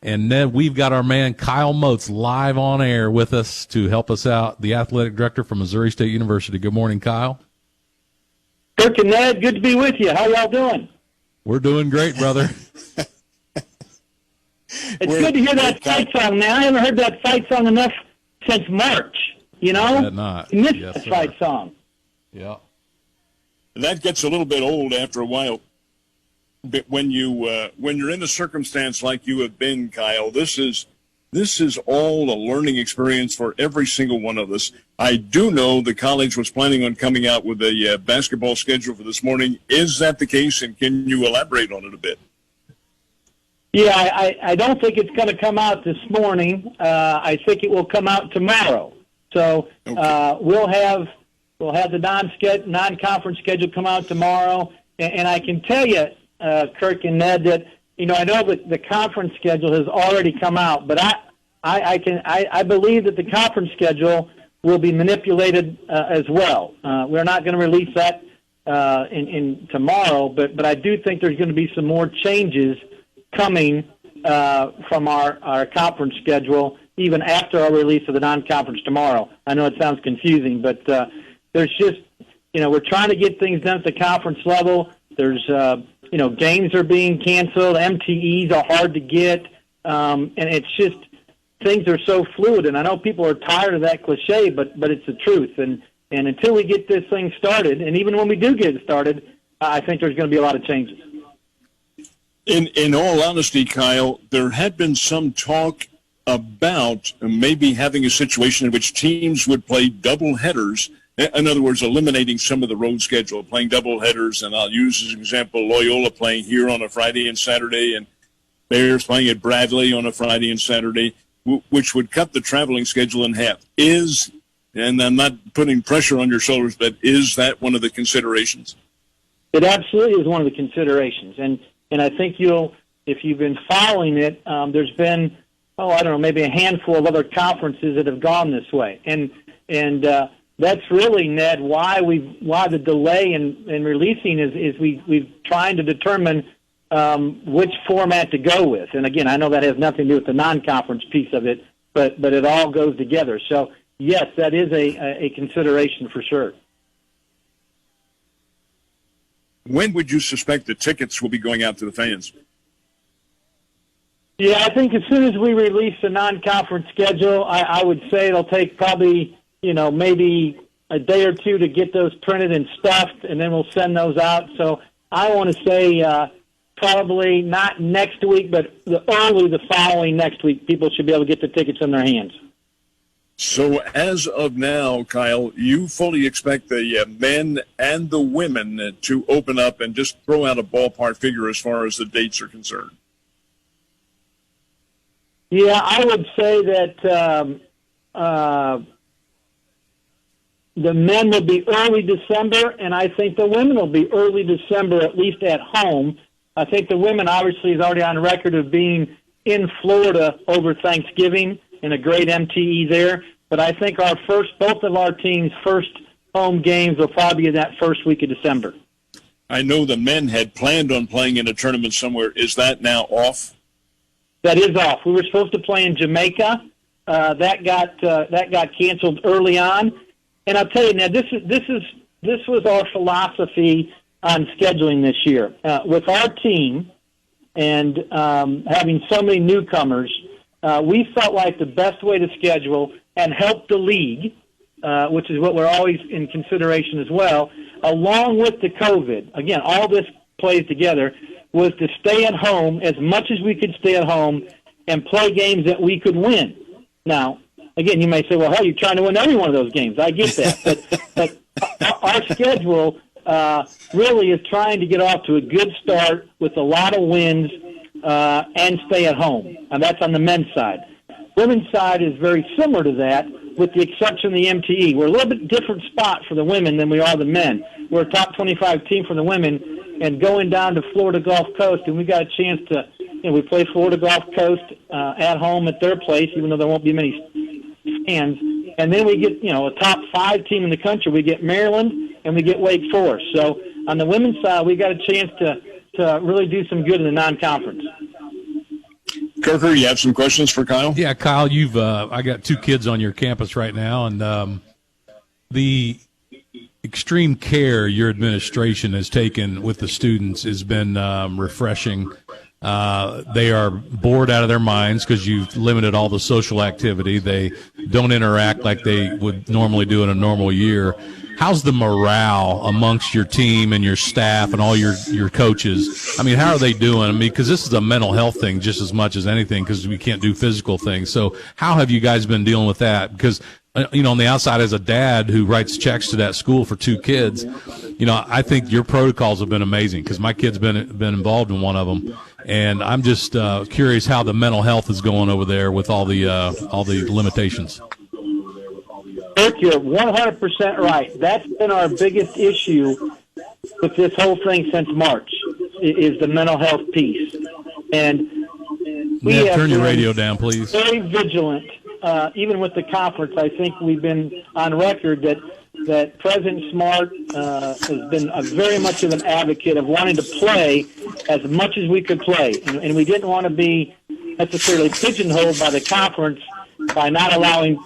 And Ned, we've got our man Kyle Moats live on air with us to help us out, the athletic director from Missouri State University. Good morning, Kyle. Kirk and Ned, good to be with you. How y'all doing? We're doing great, brother. It's good to hear that fight song, man. I haven't heard that fight song enough since March, you know? Not. You missed Yes, that sir. fight song. Yeah. That gets a little bit old after a while. But when you're in a circumstance like you have been, Kyle, this is all a learning experience for every single one of us. I do know the college was planning on coming out with a basketball schedule for this morning. Is that the case, and can you elaborate on it a bit? Yeah, I don't think it's going to come out this morning. I think it will come out tomorrow. So Okay. we'll have the non-conference schedule come out tomorrow. And I can tell you, Kirk and Ned, that I know that the conference schedule has already come out, but I believe that the conference schedule will be manipulated as well. We're not going to release that in tomorrow, but I do think there's going to be some more changes coming from our conference schedule even after our release of the non-conference tomorrow. I know it sounds confusing, but there's just, we're trying to get things done at the conference level. There's, games are being canceled. MTEs are hard to get. And it's just, things are so fluid. And I know people are tired of that cliche, but it's the truth. And until we get this thing started, and even when we do get it started, I think there's going to be a lot of changes. In all honesty, Kyle, there had been some talk about maybe having a situation in which teams would play double headers. In other words, eliminating some of the road schedule, playing double headers. And I'll use as an example Loyola playing here on a Friday and Saturday, and Bears playing at Bradley on a Friday and Saturday, which would cut the traveling schedule in half. And I'm not putting pressure on your shoulders, but is that one of the considerations? It absolutely is one of the considerations. And I think if you've been following it, there's been, maybe a handful of other conferences that have gone this way. And that's really, Ned, why the delay in releasing is we've trying to determine which format to go with. And again, I know that has nothing to do with the non-conference piece of it, but it all goes together. So yes, that is a consideration for sure. When would you suspect the tickets will be going out to the fans? Yeah, I think as soon as we release the non-conference schedule, I would say it'll take probably, maybe a day or two to get those printed and stuffed, and then we'll send those out. So I want to say probably not next week, but early the following next week, people should be able to get the tickets in their hands. So as of now, Kyle, you fully expect the men and the women to open up, and just throw out a ballpark figure as far as the dates are concerned. Yeah, I would say that the men will be early December, and I think the women will be early December, at least at home. I think the women obviously is already on record of being in Florida over Thanksgiving, and a great MTE there. But I think both of our teams' first home games will probably be in that first week of December. I know the men had planned on playing in a tournament somewhere. Is that now off? That is off. We were supposed to play in Jamaica. That got canceled early on. And I'll tell you now, this was our philosophy on scheduling this year. With our team and having so many newcomers, we felt like the best way to schedule and help the league, which is what we're always in consideration as well, along with the COVID, again, all this plays together, was to stay at home as much as we could stay at home and play games that we could win. Now, again, you may say, well, hell, you're trying to win every one of those games. I get that. But our schedule really is trying to get off to a good start with a lot of wins and stay at home. And that's on the men's side. Women's side is very similar to that, with the exception of the MTE. We're a little bit different spot for the women than we are the men. We're a top 25 team for the women, and going down to Florida Gulf Coast, and we got a chance to, we play Florida Gulf Coast at home at their place, even though there won't be many fans. And then we get, a top 5 team in the country. We get Maryland, and we get Wake Forest. So on the women's side, we got a chance to really do some good in the non-conference. Kirker, you have some questions for Kyle? Yeah, Kyle, you've I got 2 kids on your campus right now, and the extreme care your administration has taken with the students has been refreshing. They are bored out of their minds because you've limited all the social activity. They don't interact like they would normally do in a normal year. How's the morale amongst your team and your staff and all your coaches? I mean, how are they doing? I mean, because this is a mental health thing just as much as anything, because we can't do physical things. So how have you guys been dealing with that? Because, on the outside, as a dad who writes checks to that school for 2 kids, I think your protocols have been amazing because my kid's been involved in one of them. And I'm just curious how the mental health is going over there with all the limitations. Kirk, you're 100% right. That's been our biggest issue with this whole thing since March, is the mental health piece. And we have turn your radio down, please. Very vigilant. Even with the conference, I think we've been on record that President Smart has been very much of an advocate of wanting to play as much as we could play. And we didn't want to be necessarily pigeonholed by the conference by not allowing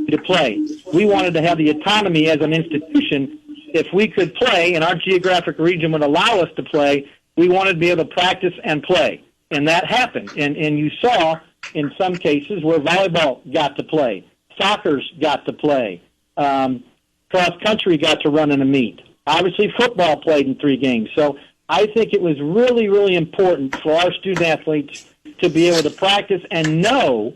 to play. We wanted to have the autonomy as an institution. If we could play and our geographic region would allow us to play, we wanted to be able to practice and play. And that happened. And you saw in some cases where volleyball got to play, soccer's got to play, cross country got to run in a meet. Obviously football played in 3 games. So I think it was really, really important for our student athletes to be able to practice and know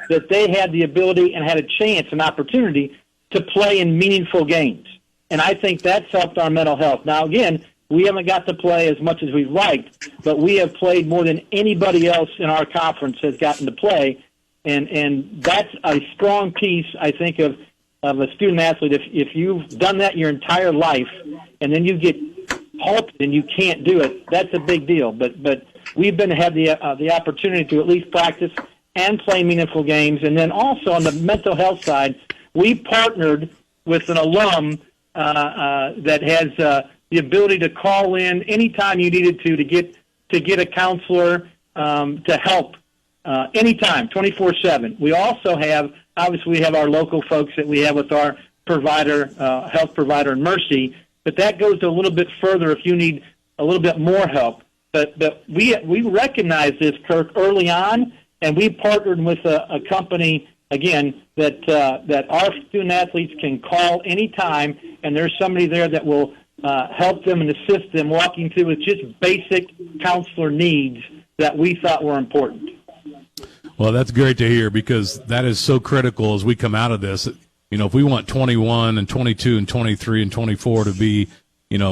that they had the ability and had a chance, an opportunity to play in meaningful games. And I think that's helped our mental health. Now, again, we haven't got to play as much as we've liked, but we have played more than anybody else in our conference has gotten to play. And that's a strong piece, I think, of a student athlete. If you've done that your entire life and then you get halted and you can't do it, that's a big deal. But we've had the opportunity to at least practice and play meaningful games. And then also on the mental health side, we partnered with an alum that has the ability to call in anytime you needed to get a counselor to help anytime, 24/7. We also have, obviously, we have our local folks that we have with our provider, health provider in Mercy, but that goes a little bit further if you need a little bit more help. But we recognize this, Kirk, early on, and we partnered with a company, again, that our student athletes can call anytime, and there's somebody there that will help them and assist them walking through with just basic counselor needs that we thought were important. Well, that's great to hear because that is so critical as we come out of this. If we want 21 and 22 and 23 and 24 to be,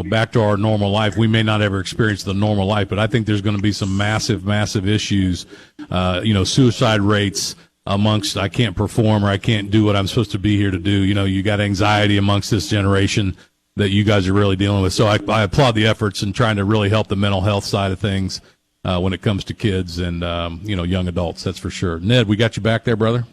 back to our normal life, we may not ever experience the normal life, but I think there's going to be some massive, massive issues, suicide rates amongst I can't perform or I can't do what I'm supposed to be here to do. You got anxiety amongst this generation that you guys are really dealing with. So I applaud the efforts in trying to really help the mental health side of things when it comes to kids and, young adults, that's for sure. Ned, we got you back there, brother?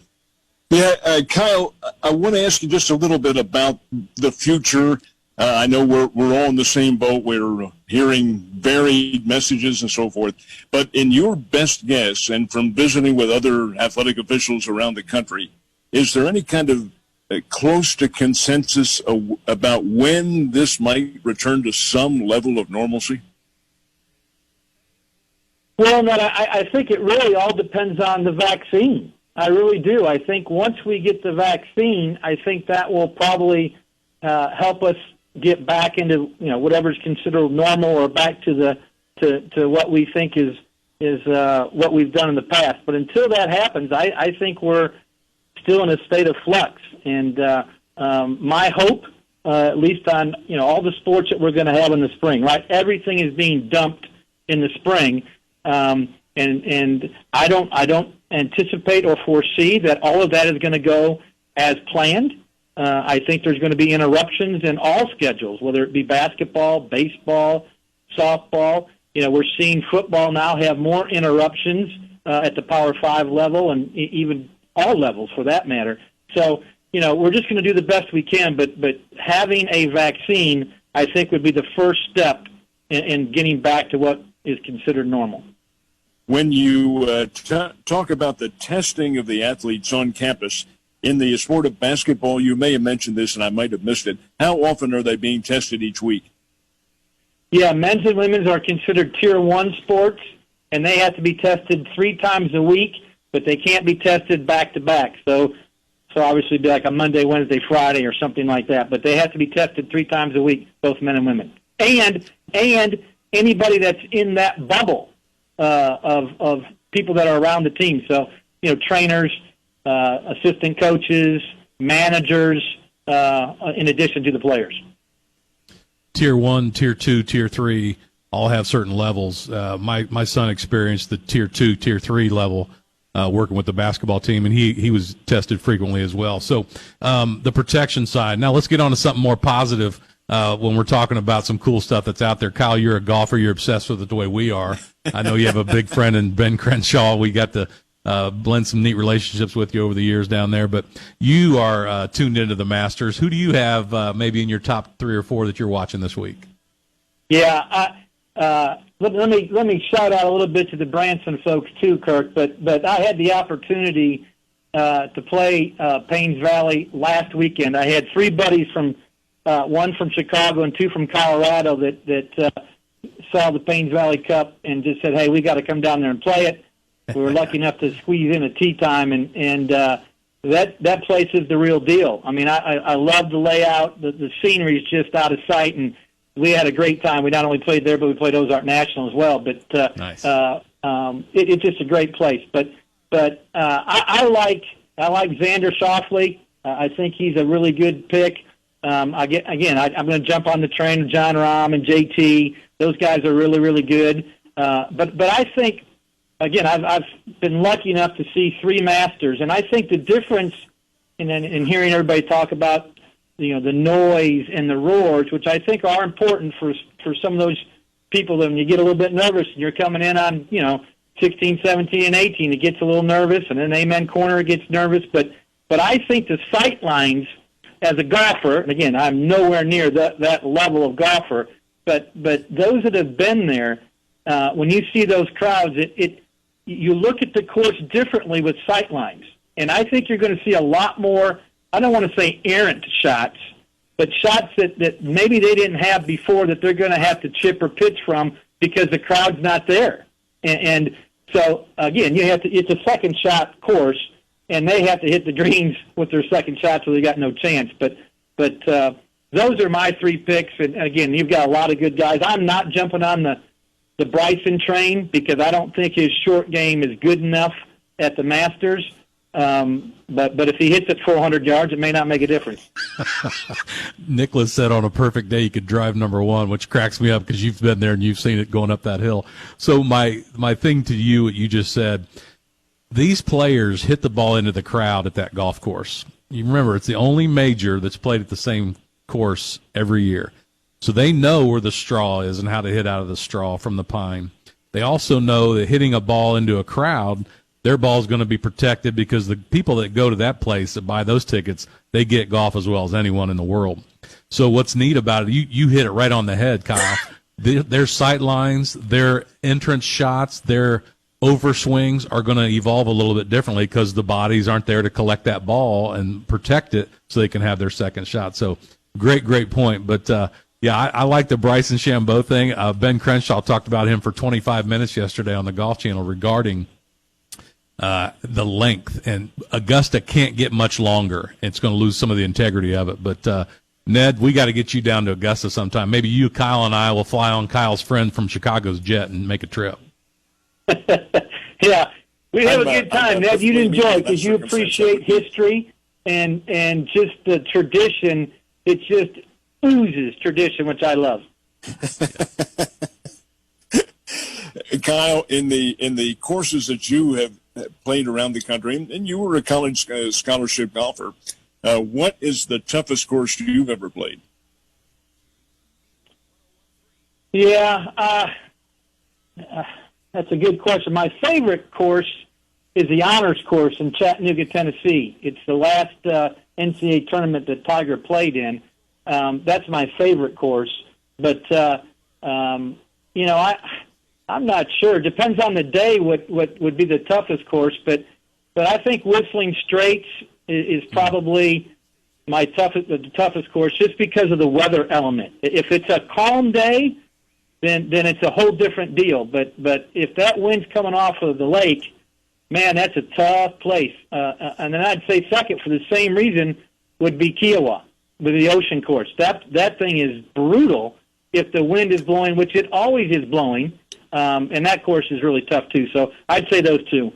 Yeah, Kyle, I want to ask you just a little bit about the future. I know we're all in the same boat. We're hearing varied messages and so forth. But in your best guess, and from visiting with other athletic officials around the country, is there any kind of close to consensus about when this might return to some level of normalcy? Well, Ned, I think it really all depends on the vaccine. I really do. I think once we get the vaccine, I think that will probably help us get back into whatever's considered normal or back to what we think is what we've done in the past. But until that happens, I think we're still in a state of flux. And my hope, at least on all the sports that we're going to have in the spring, right? Everything is being dumped in the spring, and I don't anticipate or foresee that all of that is going to go as planned. I think there's going to be interruptions in all schedules, whether it be basketball, baseball, softball. We're seeing football now have more interruptions at the Power 5 level and even all levels for that matter. So, we're just going to do the best we can, but having a vaccine, I think, would be the first step in getting back to what is considered normal. when you talk about the testing of the athletes on campus in the sport of basketball, you may have mentioned this and I might have missed it. How often are they being tested each week? Yeah, men's and women's are considered Tier 1 sports, and they have to be tested 3 times a week, but they can't be tested back-to-back. So obviously be like a Monday, Wednesday, Friday or something like that. But they have to be tested 3 times a week, both men and women. And anybody that's in that bubble of people that are around the team. So, trainers, assistant coaches, managers, in addition to the players. Tier 1, Tier 2, Tier 3 all have certain levels. My son experienced the Tier 2, Tier 3 level working with the basketball team, and he was tested frequently as well. So the protection side. Now let's get on to something more positive when we're talking about some cool stuff that's out there. Kyle, you're a golfer. You're obsessed with it the way we are. I know you have a big friend in Ben Crenshaw. We got to blend some neat relationships with you over the years down there, but you are tuned into the Masters. Who do you have maybe in your top 3 or 4 that you're watching this week? Yeah, let me shout out a little bit to the Branson folks too, Kirk. But I had the opportunity to play Paynes Valley last weekend. I had 3 buddies from one from Chicago and 2 from Colorado that saw the Paynes Valley Cup and just said, "Hey, we got to come down there and play it." We were lucky enough to squeeze in a tee time, and that place is the real deal. I mean, I love the layout. The scenery is just out of sight, and we had a great time. We not only played there, but we played Ozark National as well. But nice. It's just a great place. But I like Xander Schauffele. I think he's a really good pick. I'm going to jump on the train of John Rahm and JT. Those guys are really, really good. But I think. Again, I've been lucky enough to see 3 Masters, and I think the difference in hearing everybody talk about the noise and the roars, which I think are important for some of those people that when you get a little bit nervous and you're coming in on 16, 17, and 18, it gets a little nervous, and then amen corner it gets nervous. But I think the sight lines as a golfer, and again, I'm nowhere near that level of golfer, but those that have been there, when you see those crowds, you look at the course differently with sight lines. And I think you're going to see a lot more, I don't want to say errant shots, but shots that maybe they didn't have before that they're going to have to chip or pitch from because the crowd's not there. And so, again, it's a second shot course, and they have to hit the greens with their second shot, so they got no chance. But those are my 3 picks. And, again, you've got a lot of good guys. I'm not jumping on the Bryson train because I don't think his short game is good enough at the Masters. But if he hits it 400 yards, it may not make a difference. Nicholas said on a perfect day you could drive number 1, which cracks me up because you've been there and you've seen it going up that hill. So my thing to you, what you just said, these players hit the ball into the crowd at that golf course. You remember, it's the only major that's played at the same course every year. So they know where the straw is and how to hit out of the straw from the pine. They also know that hitting a ball into a crowd, their ball is going to be protected because the people that go to that place that buy those tickets, they get golf as well as anyone in the world. So what's neat about it, you hit it right on the head, Kyle. Their sight lines, their entrance shots, their overswings are going to evolve a little bit differently because the bodies aren't there to collect that ball and protect it so they can have their second shot. So great point. But, yeah, I like the Bryson Shambo thing. Ben Crenshaw talked about him for 25 minutes yesterday on the Golf Channel regarding the length. And Augusta can't get much longer. It's going to lose some of the integrity of it. But, Ned, we got to get you down to Augusta sometime. Maybe you, Kyle, and I will fly on Kyle's friend from Chicago's jet and make a trip. Yeah, we have a good time, Ned. You'd enjoy it because you appreciate history and just the tradition. It just oozes tradition, which I love. Kyle, in the courses that you have played around the country, and you were a college scholarship golfer, what is the toughest course you've ever played? Yeah, that's a good question. My favorite course is the Honors Course in Chattanooga, Tennessee. It's the last NCAA tournament that Tiger played in. That's my favorite course. But, I'm not sure. Depends on the day what would be the toughest course, but I think Whistling Straits is probably the toughest course just because of the weather element. If it's a calm day, then it's a whole different deal. But if that wind's coming off of the lake, man, that's a tough place. And then I'd say second for the same reason would be Kiowa with the ocean course. That thing is brutal if the wind is blowing, which it always is blowing. And that course is really tough, too. So I'd say those two.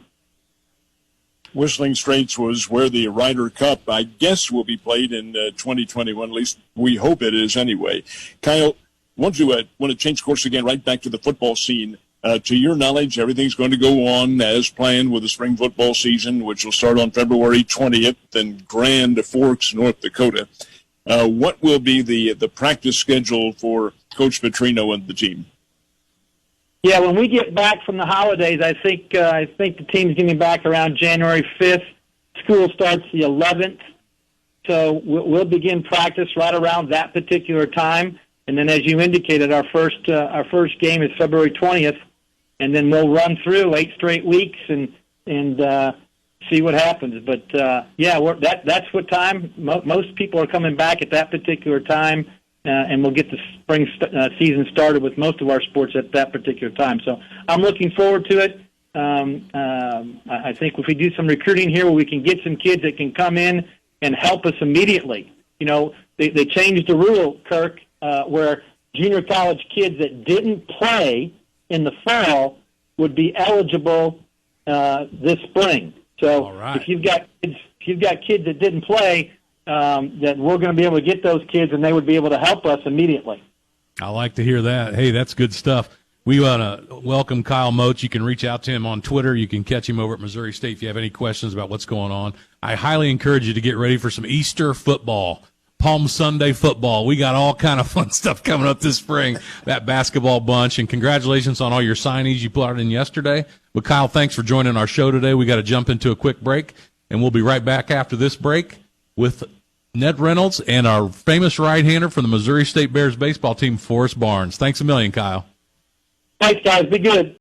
Whistling Straits was where the Ryder Cup, I guess, will be played in 2021. At least we hope it is anyway. Kyle, want to change course again right back to the football scene. To your knowledge, everything's going to go on as planned with the spring football season, which will start on February 20th in Grand Forks, North Dakota. What will be the practice schedule for Coach Petrino and the team? Yeah, when we get back from the holidays, I think the team's getting back around January 5th. School starts the 11th, so we'll begin practice right around that particular time. And then, as you indicated, our first game is February 20th, and then we'll run through 8 straight weeks and see what happens. But that's what time most people are coming back at that particular time. And we'll get the spring season started with most of our sports at that particular time. So I'm looking forward to it. I think if we do some recruiting here where we can get some kids that can come in and help us immediately. You know, they changed the rule, Kirk, where junior college kids that didn't play in the fall would be eligible this spring. So all right. if you've got kids that didn't play, that we're going to be able to get those kids, and they would be able to help us immediately. I like to hear that. Hey, that's good stuff. We want to welcome Kyle Moats. You can reach out to him on Twitter. You can catch him over at Missouri State if you have any questions about what's going on. I highly encourage you to get ready for some Easter football, Palm Sunday football. We got all kind of fun stuff coming up this spring, that basketball bunch. And congratulations on all your signees you put out in yesterday. But, Kyle, thanks for joining our show today. We got to jump into a quick break, and we'll be right back after this break with Ned Reynolds and our famous right-hander from the Missouri State Bears baseball team, Forrest Barnes. Thanks a million, Kyle. Thanks, guys. Be good.